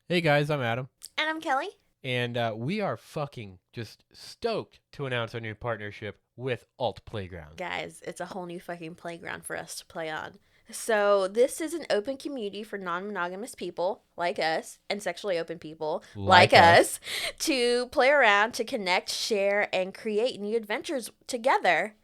Hey guys, I'm Adam. And I'm Kelly. And we are fucking just stoked to announce our new partnership with Alt Playground. Guys, it's a whole new fucking playground for us to play on. So, this is an open community for non monogamous people like us and sexually open people like us to play around, to connect, share, and create new adventures together.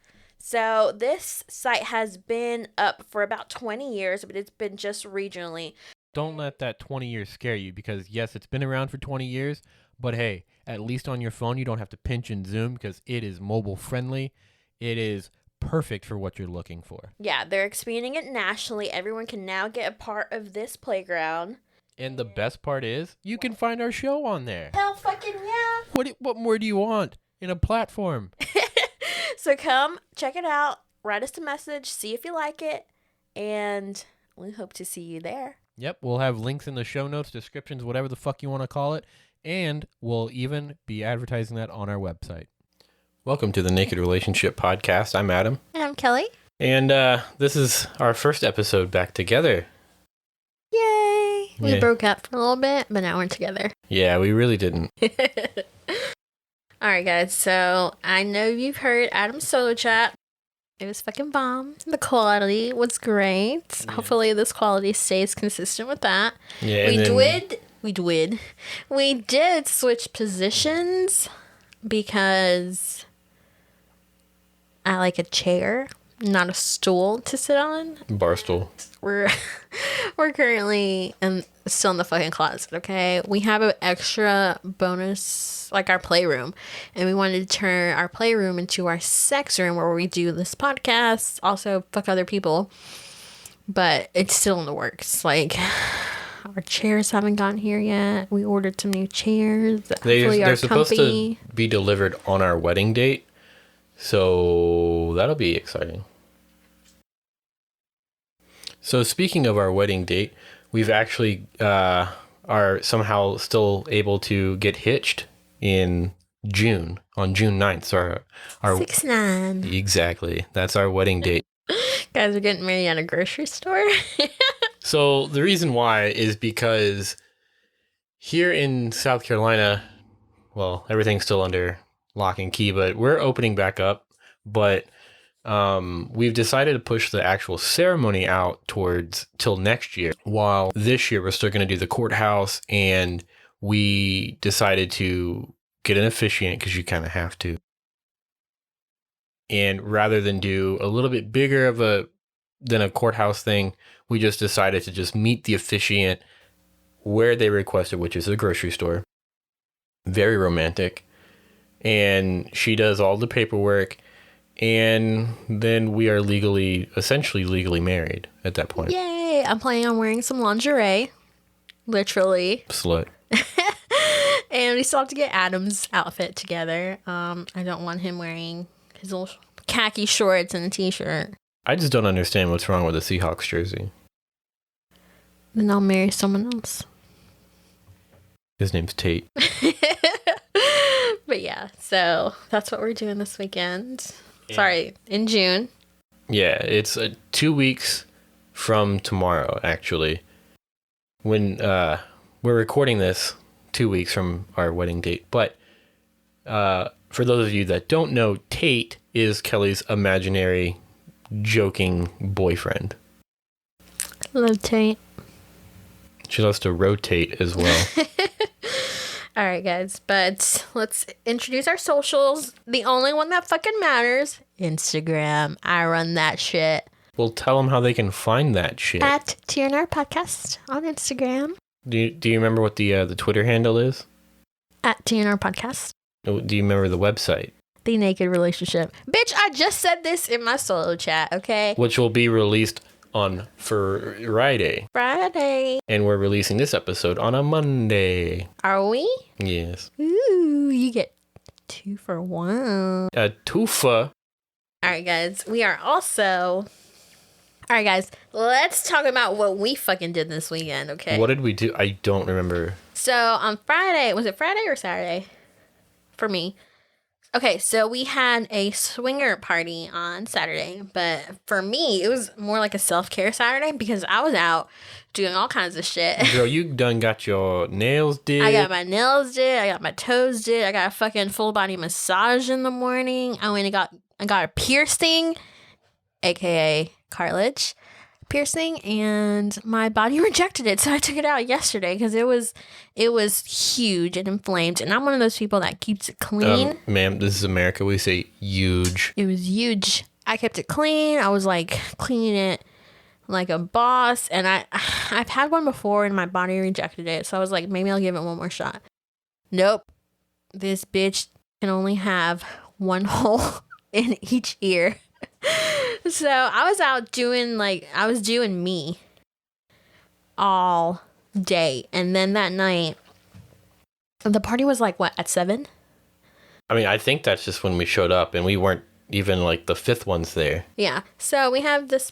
So, this site has been up for about 20 years, but it's been just regionally. Don't let that 20 years scare you because, yes, it's been around for 20 years, but hey, at least on your phone, you don't have to pinch and zoom because it is mobile friendly. It is perfect for what you're looking for. Yeah, they're expanding it nationally. Everyone can now get a part of this playground. And the best part is, you can find our show on there. Hell fucking yeah! What more do you want in a platform? So come check it out. Write us a message. See if you like it. And we hope to see you there. Yep, we'll have links in the show notes, descriptions, whatever the fuck you want to call it. And we'll even be advertising that on our website. Welcome to the Naked Relationship Podcast. I'm Adam. And I'm Kelly. And this is our first episode back together. Yay! We broke up for a little bit, but now we're together. Yeah, we really didn't. Alright, guys. So I know you've heard Adam's solo chat. It was fucking bomb. The quality was great. Yeah. Hopefully this quality stays consistent with that. Yeah, We did switch positions because I like a chair, not a stool to sit on. Bar stool. We're currently still in the fucking closet, okay? We have an extra bonus, like our playroom, and we wanted to turn our playroom into our sex room where we do this podcast, also fuck other people, but it's still in the works. Like, our chairs haven't gotten here yet. We ordered some new chairs. They're supposed to be delivered on our wedding date, so that'll be exciting. So speaking of our wedding date, we've actually are somehow still able to get hitched in June, on June 9th. So our 6-9. Exactly. That's our wedding date. Guys are getting married at a grocery store. So the reason why is because here in South Carolina, well, everything's still under lock and key, but we're opening back up. But we've decided to push the actual ceremony out till next year, while this year we're still going to do the courthouse, and we decided to get an officiant because you kind of have to. And rather than do a little bit bigger than a courthouse thing, we just decided to just meet the officiant where they requested, which is a grocery store. Very romantic. And she does all the paperwork. And then we are essentially legally married at that point. Yay! I'm planning on wearing some lingerie. Literally. Slut. And we still have to get Adam's outfit together. I don't want him wearing his little khaki shorts and a t-shirt. I just don't understand what's wrong with a Seahawks jersey. Then I'll marry someone else. His name's Tate. But yeah, so that's what we're doing this weekend. Sorry, in June. Yeah, it's 2 weeks from tomorrow, actually. When we're recording this 2 weeks from our wedding date. But for those of you that don't know, Tate is Kelly's imaginary, joking boyfriend. Love Tate. She loves to rotate as well. All right, guys, but let's introduce our socials. The only one that fucking matters, Instagram. I run that shit. Well, tell them how they can find that shit. At TNR Podcast on Instagram. Do you remember what the Twitter handle is? At TNR Podcast. Do you remember the website? The Naked Relationship. Bitch, I just said this in my solo chat, okay? Which will be released on Friday. And we're releasing this episode on a Monday. Are we? Yes. Ooh, you get 2 for 1. A twofa. Alright, guys. Alright, guys. Let's talk about what we fucking did this weekend, okay? What did we do? I don't remember. So, on Friday, was it Friday or Saturday? For me. Okay, so we had a swinger party on Saturday, but for me, it was more like a self-care Saturday because I was out doing all kinds of shit. Girl, you done got your nails did. I got my nails did, I got my toes did, I got a fucking full body massage in the morning. I got a piercing, aka cartilage piercing, and my body rejected it, so I took it out yesterday because it was huge and inflamed, and I'm one of those people that keeps it clean. Ma'am, this is America. We say huge. It was huge. I kept it clean. I was like cleaning it like a boss, and I've had one before and my body rejected it, so I was like, maybe I'll give it one more shot. Nope, this bitch can only have one hole in each ear. So I was out doing me all day. And then that night, the party was like, what, at 7? I mean, I think that's just when we showed up and we weren't even like the 5th ones there. Yeah. So we have this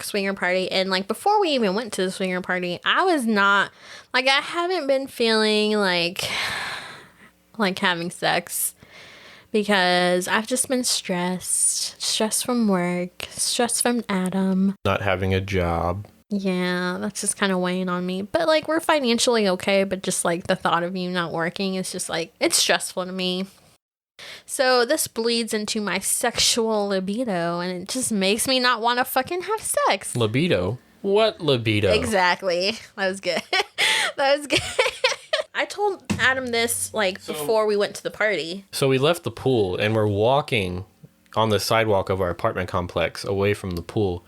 swinger party. And like before we even went to the swinger party, I was not like, I haven't been feeling like having sex. Because I've just been stressed from work, stressed from Adam. Not having a job. Yeah, that's just kind of weighing on me. But like, we're financially okay, but just like the thought of you not working is just like, it's stressful to me. So this bleeds into my sexual libido, and it just makes me not want to fucking have sex. Libido? What libido? Exactly. That was good. That was good. I told Adam this before we went to the party. So we left the pool and we're walking on the sidewalk of our apartment complex away from the pool.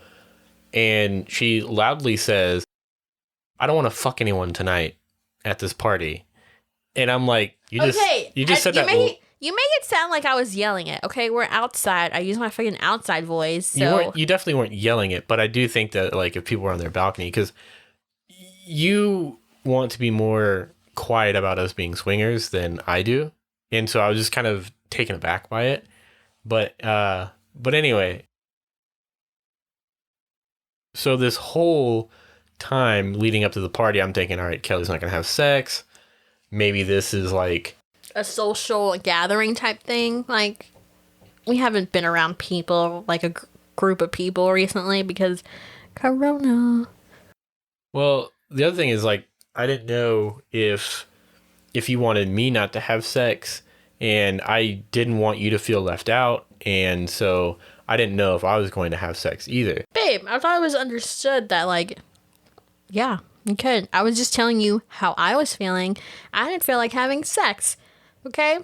And she loudly says, I don't want to fuck anyone tonight at this party. And I'm like, you just said that. You make it sound like I was yelling it. Okay, we're outside. I use my fucking outside voice. So you definitely weren't yelling it, but I do think that like if people were on their balcony, because you want to be more quiet about us being swingers than I do, and so I was just kind of taken aback by it. But anyway, so this whole time leading up to the party, I'm thinking, all right, Kelly's not gonna have sex. Maybe this is like a social gathering type thing. Like, we haven't been around people, like a group of people recently because Corona. Well, the other thing is like, I didn't know if you wanted me not to have sex, and I didn't want you to feel left out, and so I didn't know if I was going to have sex either. Babe, I thought it was understood that like, yeah, you could. I was just telling you how I was feeling. I didn't feel like having sex, okay?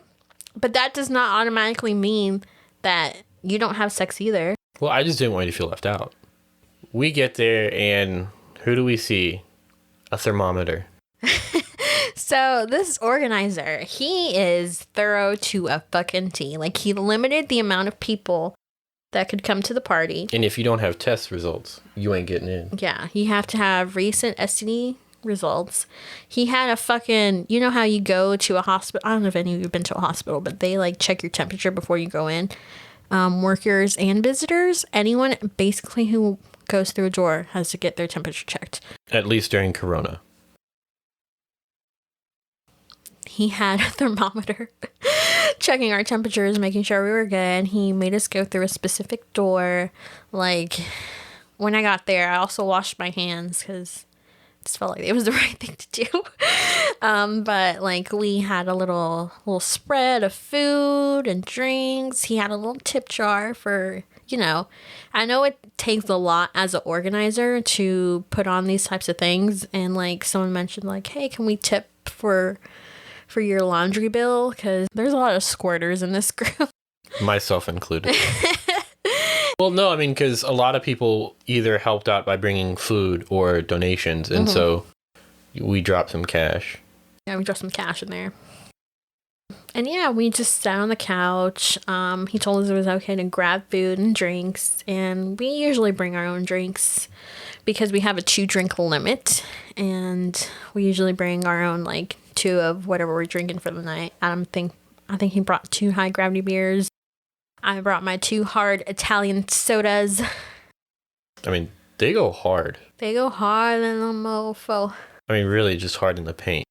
But that does not automatically mean that you don't have sex either. Well, I just didn't want you to feel left out. We get there, and who do we see? A thermometer. So this organizer, he is thorough to a fucking T. Like, he limited the amount of people that could come to the party. And if you don't have test results, you ain't getting in. Yeah, you have to have recent STD results. He had a fucking, you know how you go to a hospital? I don't know if any of you have been to a hospital, but they like check your temperature before you go in. Workers and visitors, anyone basically who goes through a door has to get their temperature checked. At least during Corona. He had a thermometer checking our temperatures, making sure we were good. He made us go through a specific door. Like, when I got there, I also washed my hands because it just felt like it was the right thing to do. But like, we had a little spread of food and drinks. He had a little tip jar for, you know, I know it takes a lot as an organizer to put on these types of things. And like, someone mentioned like, hey, can we tip for your laundry bill? Because there's a lot of squirters in this group. Myself included. Well, no, I mean, because a lot of people either helped out by bringing food or donations. And so we dropped some cash. Yeah, we dropped some cash in there. And yeah, we just sat on the couch. He told us it was okay to grab food and drinks. And we usually bring our own drinks because we have a 2-drink limit. And we usually bring our own, like, 2 of whatever we're drinking for the night. I think he brought 2 high gravity beers. I brought my 2 hard Italian sodas. I mean, they go hard. They go hard in a mofo. I mean, really just hard in the paint.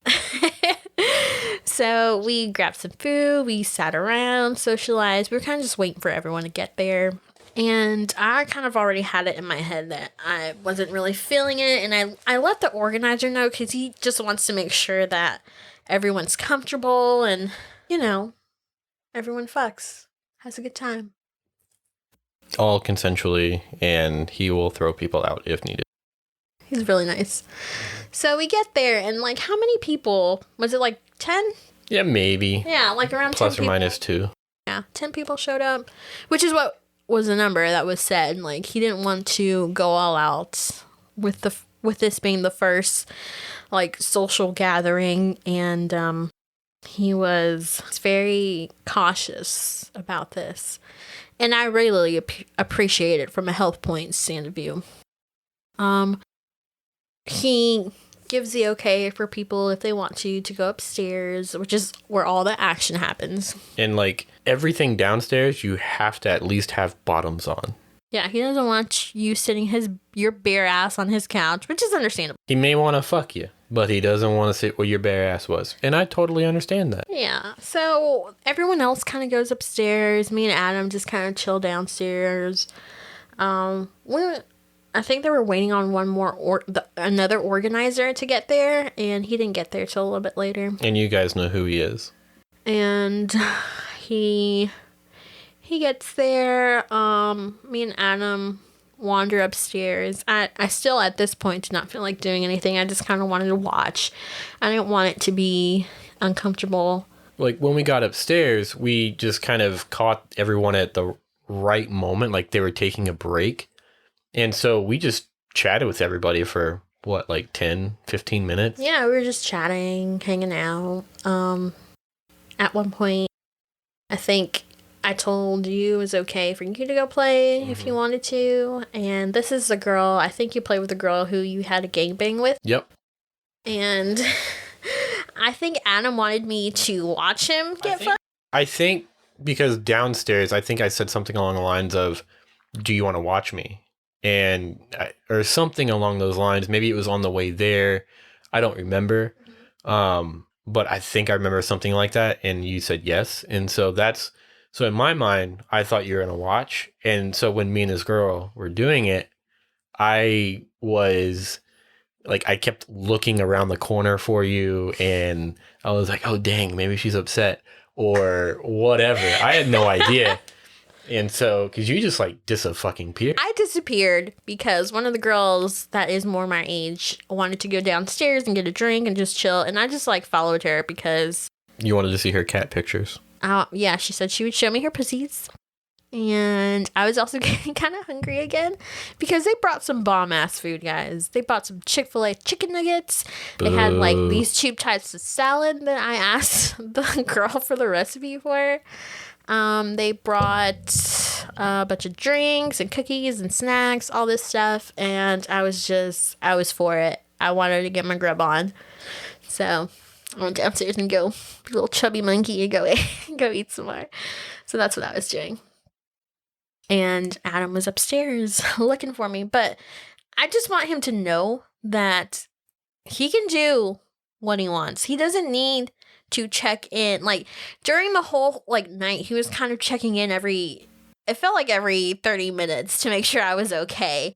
So we grabbed some food, we sat around, socialized. We were kind of just waiting for everyone to get there. And I kind of already had it in my head that I wasn't really feeling it. And I let the organizer know because he just wants to make sure that everyone's comfortable and, everyone fucks, has a good time. All consensually, and he will throw people out if needed. He's really nice. So we get there, and how many people? Was it 10? Yeah, maybe. Yeah, around plus 10 or people. minus 2. Yeah, 10 people showed up, which is what was the number that was said. He didn't want to go all out with this being the first social gathering, and he was very cautious about this, and I really appreciate it from a health point stand of view. He gives the okay for people if they want to go upstairs, which is where all the action happens. And everything downstairs, you have to at least have bottoms on. Yeah, he doesn't want you sitting your bare ass on his couch, which is understandable. He may want to fuck you, but he doesn't want to sit where your bare ass was. And I totally understand that. Yeah, so everyone else kind of goes upstairs. Me and Adam just kind of chill downstairs. I think they were waiting on one more another organizer to get there, and he didn't get there till a little bit later. And you guys know who he is. And he gets there. Me and Adam wander upstairs. I still at this point did not feel like doing anything. I just kind of wanted to watch. I didn't want it to be uncomfortable. When we got upstairs, we just kind of caught everyone at the right moment, they were taking a break. And so we just chatted with everybody for, 10, 15 minutes? Yeah, we were just chatting, hanging out. At one point, I think I told you it was okay for you to go play if you wanted to. And this is a girl, I think you played with a girl who you had a gangbang with. Yep. And I think Adam wanted me to watch him get fucked. I think because downstairs, I think I said something along the lines of, do you want to watch me? Or something along those lines. Maybe it was on the way there. I don't remember. But I think I remember something like that. And you said yes. And so so in my mind, I thought you were going to watch. And so when me and this girl were doing it, I was I kept looking around the corner for you. And I was like, oh, dang, maybe she's upset or whatever. I had no idea. And so, because you just disappeared. I disappeared because one of the girls that is more my age wanted to go downstairs and get a drink and just chill. And I just followed her because... You wanted to see her cat pictures. Yeah, she said she would show me her pussies. And I was also getting kind of hungry again because they brought some bomb-ass food, guys. They bought some Chick-fil-A chicken nuggets. They had these two types of salad that I asked the girl for the recipe for. They brought a bunch of drinks and cookies and snacks, all this stuff, and I was for it. I wanted to get my grub on. So I went downstairs and go, little chubby monkey, and go eat some more. So that's what I was doing. And Adam was upstairs looking for me, but I just want him to know that he can do what he wants. He doesn't need to check in. During the whole night, he was kind of checking in it felt like every 30 minutes to make sure I was okay.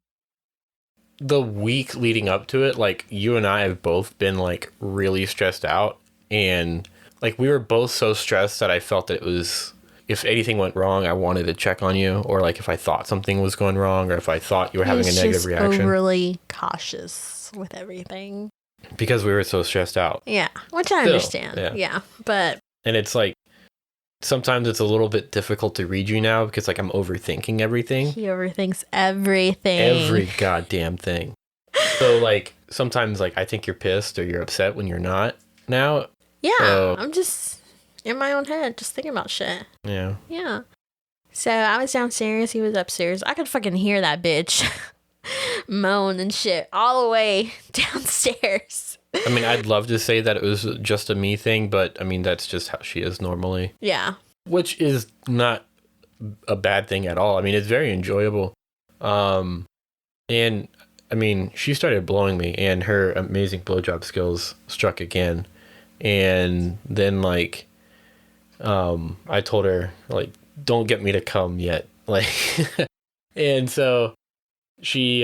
The week leading up to it, you and I have both been really stressed out, and we were both so stressed that I felt that it was, if anything went wrong, I wanted to check on you, or if I thought something was going wrong, or if I thought you were having a negative reaction. Overly cautious with everything. Because we were so stressed out. Yeah, which I understand. Yeah, but... And it's sometimes it's a little bit difficult to read you now because I'm overthinking everything. He overthinks everything. Every goddamn thing. So sometimes I think you're pissed or you're upset when you're not now. Yeah, so, I'm just in my own head, just thinking about shit. Yeah. Yeah. So I was downstairs, he was upstairs. I could fucking hear that bitch moan and shit all the way downstairs. I mean, I'd love to say that it was just a me thing, but I mean, that's just how she is normally. Yeah. Which is not a bad thing at all. I mean, it's very enjoyable. And I mean, she started blowing me and her amazing blowjob skills struck again. And then like I told her like, don't get me to come yet. Like and so she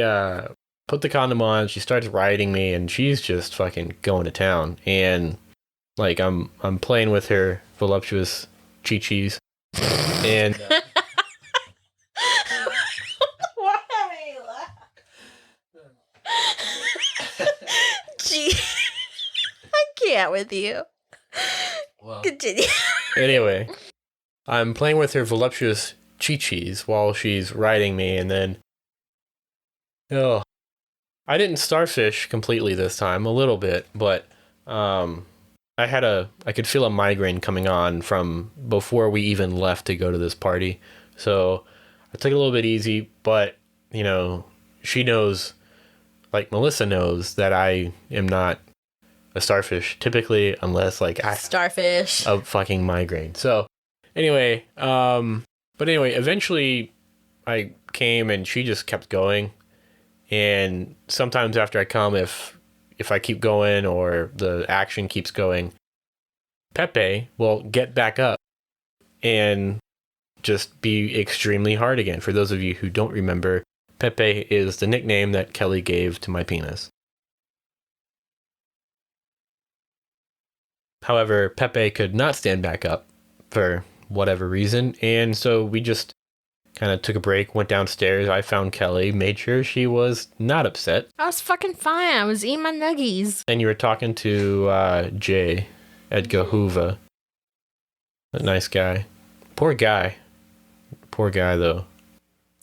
put the condom on, she starts riding me, and she's just fucking going to town. And like I'm playing with her voluptuous chi-chis. And Why are you laughing? Gee, I can't with you. well, Continue. anyway, I'm playing with her voluptuous chi-chis while she's riding me, and then oh, I didn't starfish completely this time, a little bit, but I could feel a migraine coming on from before we even left to go to this party. So I took it a little bit easy, but you know, she knows, like Melissa knows, that I am not a starfish typically, unless like I Starfish. a fucking migraine. So anyway, but anyway, eventually I came and she just kept going. And sometimes after I come, if I keep going or the action keeps going, Pepe will get back up and just be extremely hard again. For those of you who don't remember, Pepe is the nickname that Kelly gave to my penis. However, Pepe could not stand back up for whatever reason, and so we just kind of took a break, went downstairs. I found Kelly, made sure she was not upset. I was fucking fine. I was eating my nuggies. And you were talking to Jay, Edgar Hoover. A nice guy. Poor guy. Poor guy, though.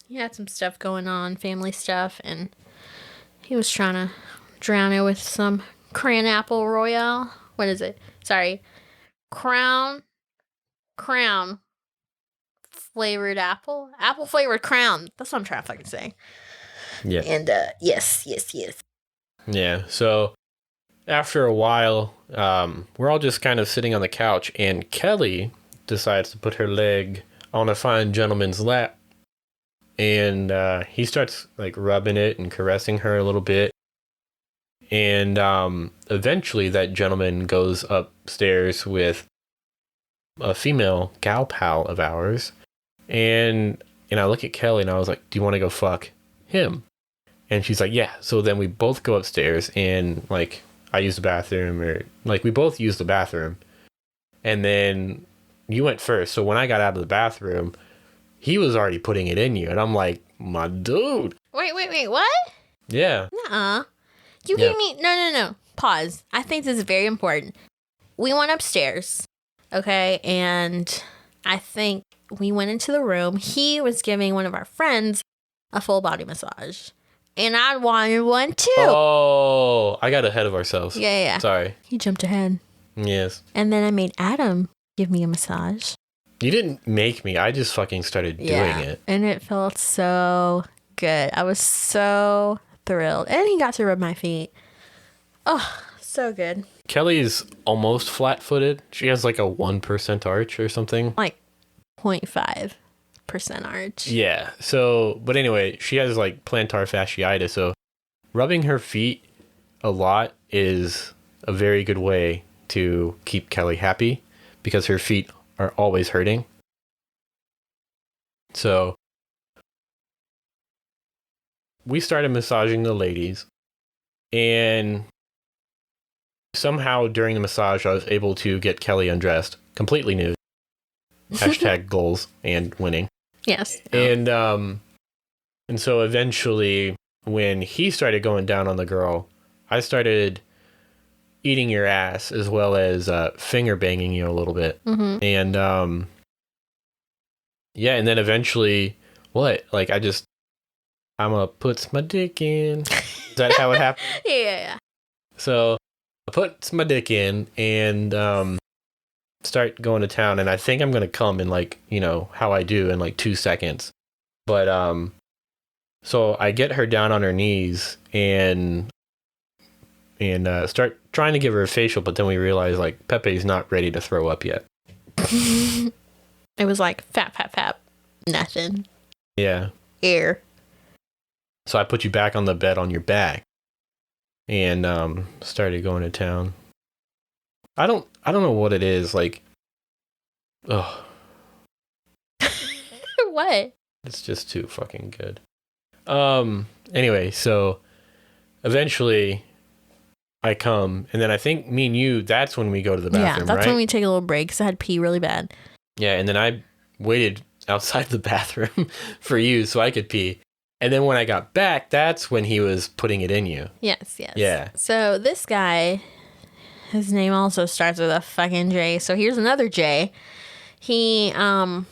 He had some stuff going on, family stuff, and he was trying to drown it with some cran apple royale. What is it? Sorry. Crown flavored apple flavored crown. That's what I'm trying to fucking say. Yeah. And yes. Yeah. So after a while, we're all just kind of sitting on the couch, and Kelly decides to put her leg on a fine gentleman's lap, and he starts like rubbing it and caressing her a little bit. And eventually that gentleman goes upstairs with a female gal pal of ours. And I look at Kelly and I was like, do you want to go fuck him? And she's like, yeah. So then we both go upstairs, and like I use the bathroom, or like we both use the bathroom. And then you went first. So when I got out of the bathroom, he was already putting it in you. And I'm like, my dude. Wait, what? Yeah. Nuh-uh. You gave me... No. Pause. I think this is very important. We went upstairs, okay? And I think we went into the room. He was giving one of our friends a full body massage. And I wanted one too. Oh, I got ahead of ourselves. Yeah. Sorry. He jumped ahead. Yes. And then I made Adam give me a massage. You didn't make me. I just fucking started doing it. And it felt so good. I was so thrilled. And he got to rub my feet. Oh, so good. Kelly's almost flat-footed. She has like a 1% arch or something. Like 0.5% arch. Yeah. So, but anyway, she has like plantar fasciitis. So rubbing her feet a lot is a very good way to keep Kelly happy, because her feet are always hurting. So we started massaging the ladies, and somehow during the massage I was able to get Kelly undressed, completely nude. Hashtag goals and winning. Yes. And so eventually when he started going down on the girl, I started eating your ass as well as finger banging you a little bit. Mm-hmm. And yeah, and then eventually I'm gonna put my dick in. Is that how it happened? Yeah. So I put my dick in and start going to town, and I think I'm gonna come in like, you know, how I do in like 2 seconds. But so I get her down on her knees and start trying to give her a facial, but then we realize like Pepe's not ready to throw up yet. It was like fap. Nothing. Yeah. Air. So I put you back on the bed on your back and started going to town. I don't know what it is. Like, oh, What? it's just too fucking good. Anyway, so eventually I come, and then I think me and you, that's when we go to the bathroom, that's right? when we take a little break because I had to pee really bad. Yeah, and then I waited outside the bathroom for you so I could pee. And then when I got back, that's when he was putting it in you. Yes. Yeah. So this guy, his name also starts with a fucking J. So here's another J. He, I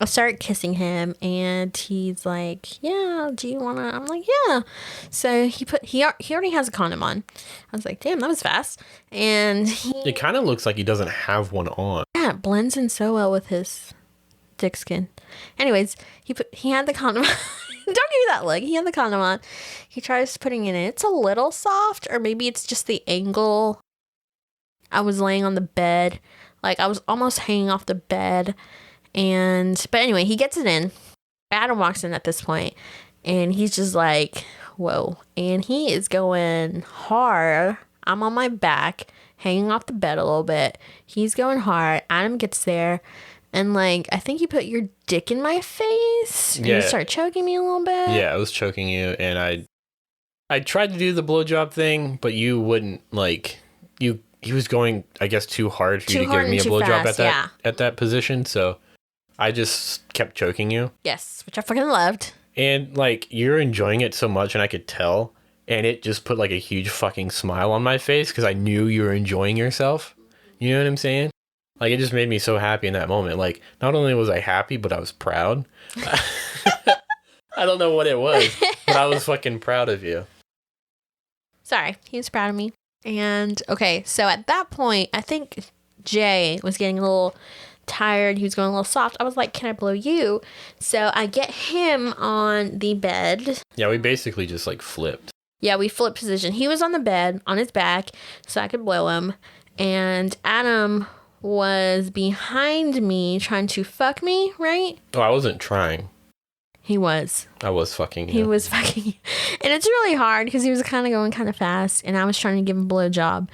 started kissing him and he's like, yeah, do you want to? I'm like, yeah. So he already has a condom on. I was like, damn, that was fast. And It kind of looks like he doesn't have one on. yeah, it blends in so well with his dick skin. Anyways, he had the condom on. Don't give me that look. He had the condom on. He tries putting it in. It's a little soft, or maybe it's just the angle. I was laying on the bed. Like, I was almost hanging off the bed. But anyway, he gets it in. Adam walks in at this point, and he's just like, whoa. And he is going hard. I'm on my back, hanging off the bed a little bit. He's going hard. Adam gets there. And, like, I think you put your dick in my face. And you start choking me a little bit. Yeah, I was choking you. And I tried to do the blowjob thing, but you wouldn't, like, he was going, I guess, too hard for you to give me a blowjob at that position. So I just kept choking you. Yes, which I fucking loved. And, like, you're enjoying it so much, and I could tell. And it just put, like, a huge fucking smile on my face because I knew you were enjoying yourself. You know what I'm saying? Like, it just made me so happy in that moment. Like, not only was I happy, but I was proud. I don't know what it was, but I was fucking proud of you. Sorry, he was proud of me. And, okay, so at that point, I think Jay was getting a little tired. He was going a little soft. I was like, can I blow you? So I get him on the bed. Yeah, we basically just, like, flipped. Yeah, we flipped position. He was on the bed, on his back, so I could blow him. And Adam was behind me trying to fuck me, right? Oh, I wasn't trying. He was. I was fucking you. He was fucking you. And it's really hard because he was kind of going kind of fast, and I was trying to give him a blowjob.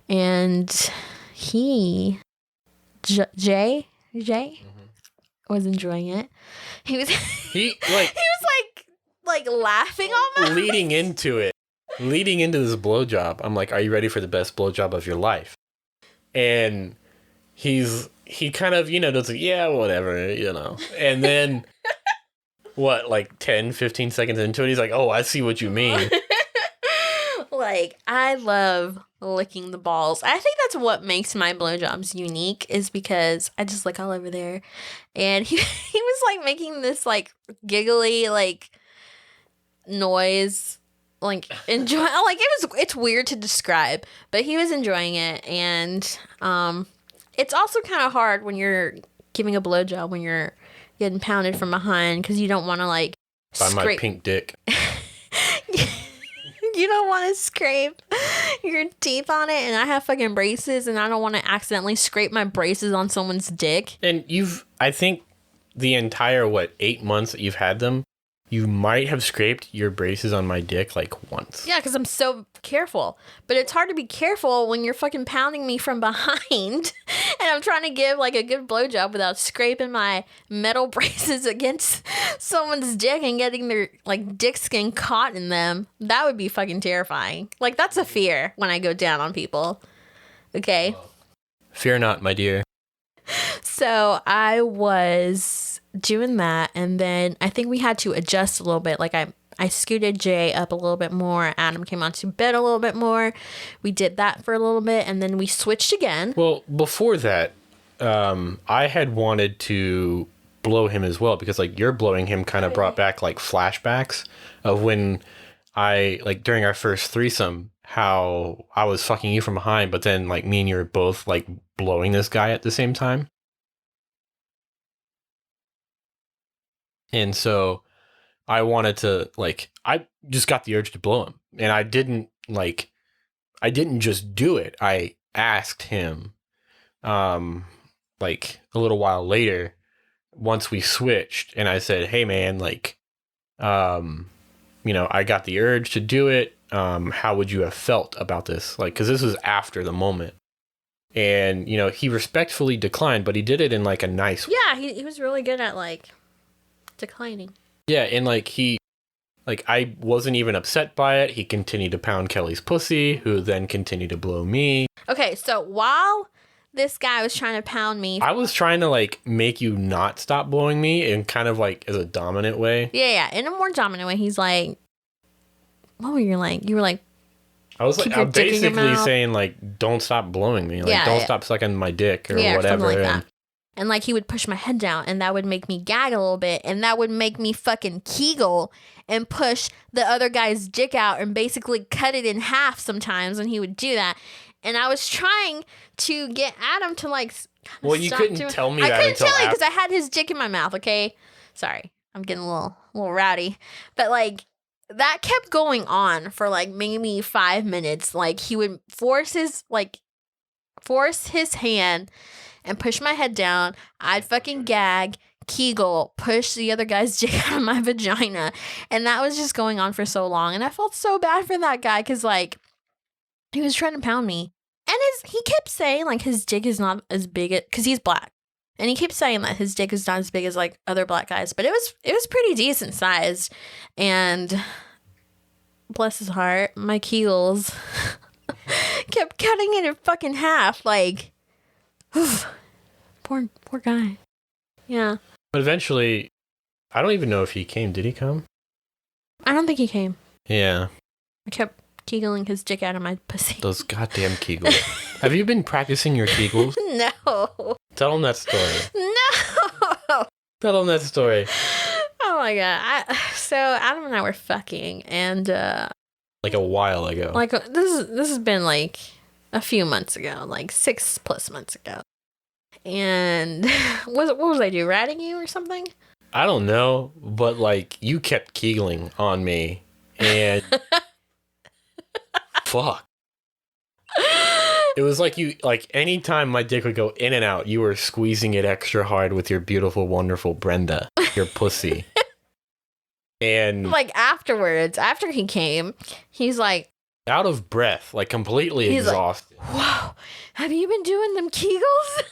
And Jay was enjoying it. He was he was like laughing almost. Leading into this blowjob. I'm like, are you ready for the best blowjob of your life? And he kind of, does like, yeah, whatever, And then what, like 10, 15 seconds into it, he's like, oh, I see what you mean. Like, I love licking the balls. I think that's what makes my blowjobs unique, is because I just lick all over there. And he was like making this like giggly like noise, like enjoy, like it's weird to describe, but he was enjoying it. And it's also kind of hard when you're giving a blowjob when you're getting pounded from behind, because you don't want to like by my pink dick. You don't want to scrape your teeth on it, and I have fucking braces, and I don't want to accidentally scrape my braces on someone's dick. And I think the entire 8 months that you've had them, you might have scraped your braces on my dick like once. Yeah, because I'm so careful. But it's hard to be careful when you're fucking pounding me from behind and I'm trying to give like a good blowjob without scraping my metal braces against someone's dick and getting their like dick skin caught in them. That would be fucking terrifying. Like, that's a fear when I go down on people. Okay? Fear not, my dear. So I was doing that, and then I think we had to adjust a little bit. Like, I scooted Jay up a little bit more. Adam came onto bed a little bit more. We did that for a little bit, and then we switched again. Well, before that, I had wanted to blow him as well, because like your blowing him kind of brought back like flashbacks of when during our first threesome, how I was fucking you from behind, but then like me and you were both like blowing this guy at the same time. And so I wanted to, like, I just got the urge to blow him. And I didn't just do it. I asked him, like, a little while later, once we switched, and I said, hey, man, like, I got the urge to do it. How would you have felt about this? Like, because this was after the moment. And, you know, he respectfully declined, but he did it in like a nice way. Yeah, he was really good at like declining. Yeah, and like I wasn't even upset by it. He continued to pound Kelly's pussy, who then continued to blow me. Okay, so while this guy was trying to pound me, I was trying to like make you not stop blowing me in kind of like as a dominant way. Yeah, in a more dominant way. He's like, what were you like? You were like, I was basically saying like, don't stop blowing me. Like, don't stop sucking my dick or whatever. Something like that. And like he would push my head down and that would make me gag a little bit and that would make me fucking kegel and push the other guy's dick out and basically cut it in half sometimes when he would do that. And I was trying to get Adam to like well, you couldn't tell me that. I couldn't tell you because I had his dick in my mouth, okay? Sorry. I'm getting a little rowdy. But like that kept going on for like maybe 5 minutes. Like he would force his hand and push my head down. I'd fucking gag, kegel, push the other guy's dick out of my vagina. And that was just going on for so long. And I felt so bad for that guy because, like, he was trying to pound me. And he kept saying, like, his dick is not as big because he's black. And he keeps saying that his dick is not as big as, like, other black guys. But it was pretty decent sized. And bless his heart, my kegels kept cutting it in fucking half. Like, poor guy. Yeah. But eventually, I don't even know if he came. Did he come? I don't think he came. Yeah. I kept kegling his dick out of my pussy. Those goddamn kegels. Have you been practicing your kegels? No. Tell him that story. No. Tell him that story. Oh my god. So Adam and I were fucking and like a while ago. Like this has been like a few months ago, like 6+ months ago. And what was I do? Ratting you or something? I don't know, but like you kept kegling on me and fuck. It was like anytime my dick would go in and out, you were squeezing it extra hard with your beautiful, wonderful Brenda, your pussy. And like afterwards, after he came, he's like out of breath, like completely exhausted. Like, wow, have you been doing them kegels?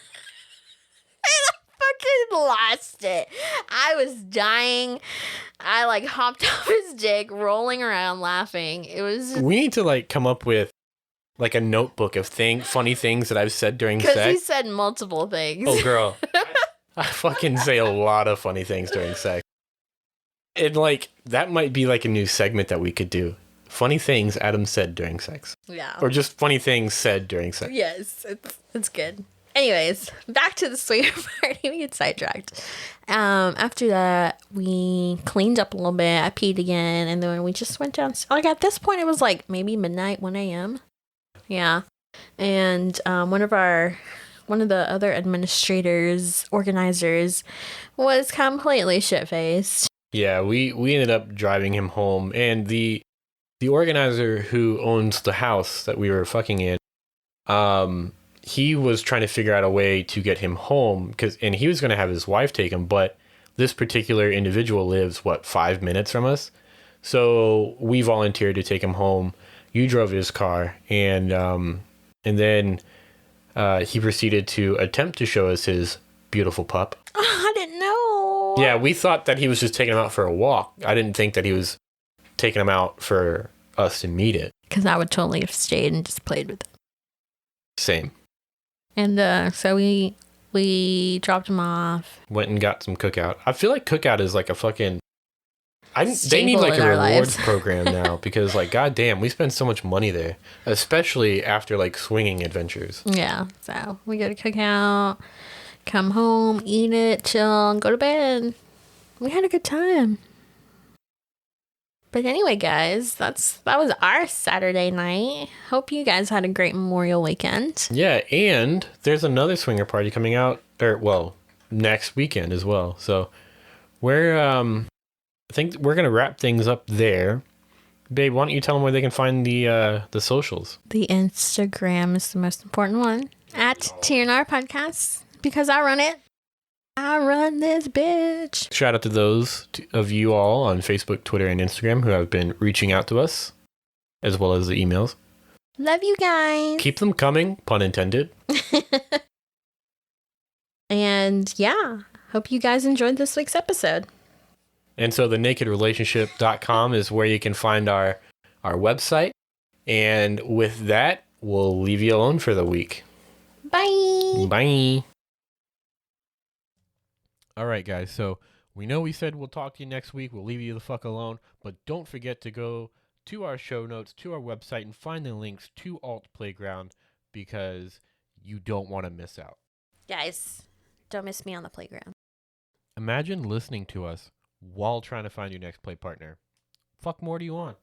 And I fucking lost it. I was dying. I like hopped off his dick, rolling around, laughing. It was. We need to like come up with like a notebook of funny things that I've said during sex. Because he said multiple things. Oh, girl, I fucking say a lot of funny things during sex. And like that might be like a new segment that we could do. Funny things Adam said during sex. Yeah. Or just funny things said during sex. Yes, it's good. Anyways, back to the swinger party. We get sidetracked. After that, we cleaned up a little bit. I peed again, and then we just went down. Like at this point, it was like maybe midnight, 1 a.m. Yeah, and one of the other administrators, organizers, was completely shit-faced. Yeah, we ended up driving him home, and the organizer who owns the house that we were fucking in, he was trying to figure out a way to get him home and he was going to have his wife take him, but this particular individual lives 5 minutes from us. So we volunteered to take him home. You drove his car and then he proceeded to attempt to show us his beautiful pup. I didn't know. Yeah, we thought that he was just taking him out for a walk. I didn't think that he was taking him out for us to meet it. Because I would totally have stayed and just played with it. Same. And so we dropped him off. Went and got some cookout. I feel like cookout is like a fucking... they need Staple like in a our rewards lives. program now because like goddamn, we spend so much money there, especially after like swinging adventures. Yeah, so we go to cookout, come home, eat it, chill, and go to bed. We had a good time. But anyway, guys, that was our Saturday night. Hope you guys had a great Memorial weekend. Yeah, and there's another swinger party coming out, next weekend as well. So we're I think we're gonna wrap things up there. Babe, why don't you tell them where they can find the socials? The Instagram is the most important one at TNR Podcast because I run it. I run this bitch. Shout out to those of you all on Facebook, Twitter, and Instagram who have been reaching out to us, as well as the emails. Love you guys. Keep them coming, pun intended. And yeah, hope you guys enjoyed this week's episode. And so the nakedrelationship.com is where you can find our website. And with that, we'll leave you alone for the week. Bye. Bye. All right, guys. So we know we said we'll talk to you next week. We'll leave you the fuck alone. But don't forget to go to our show notes, to our website, and find the links to Alt Playground because you don't want to miss out. Guys, don't miss me on the playground. Imagine listening to us while trying to find your next play partner. Fuck more do you want?